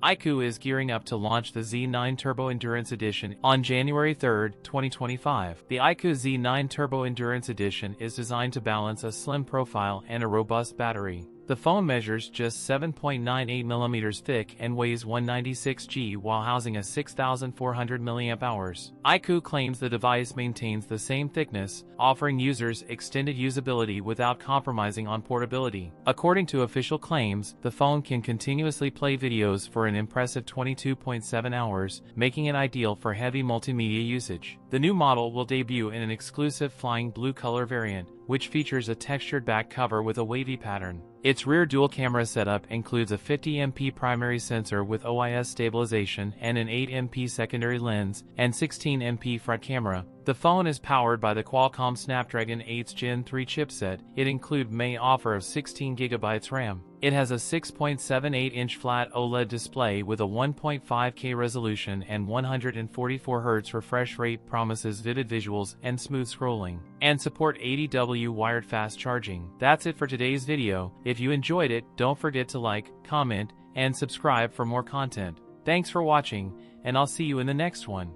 iQOO is gearing up to launch the Z9 Turbo Endurance Edition on January 3, 2025. The iQOO Z9 Turbo Endurance Edition is designed to balance a slim profile and a robust battery. The phone measures just 7.98 mm thick and weighs 196 g while housing a 6,400 mAh. iQOO claims the device maintains the same thickness, offering users extended usability without compromising on portability. According to official claims, the phone can continuously play videos for an impressive 22.7 hours, making it ideal for heavy multimedia usage. The new model will debut in an exclusive flying blue color variant, which features a textured back cover with a wavy pattern. Its rear dual-camera setup includes a 50MP primary sensor with OIS stabilization and an 8MP secondary lens and 16MP front camera. The phone is powered by the Qualcomm Snapdragon 8 Gen 3 chipset. It may offer of 16GB RAM. It has a 6.78-inch flat OLED display with a 1.5K resolution and 144Hz refresh rate, promises vivid visuals and smooth scrolling, and support 80W wired fast charging. That's it for today's video. If you enjoyed it, don't forget to like, comment, and subscribe for more content. Thanks for watching, and I'll see you in the next one.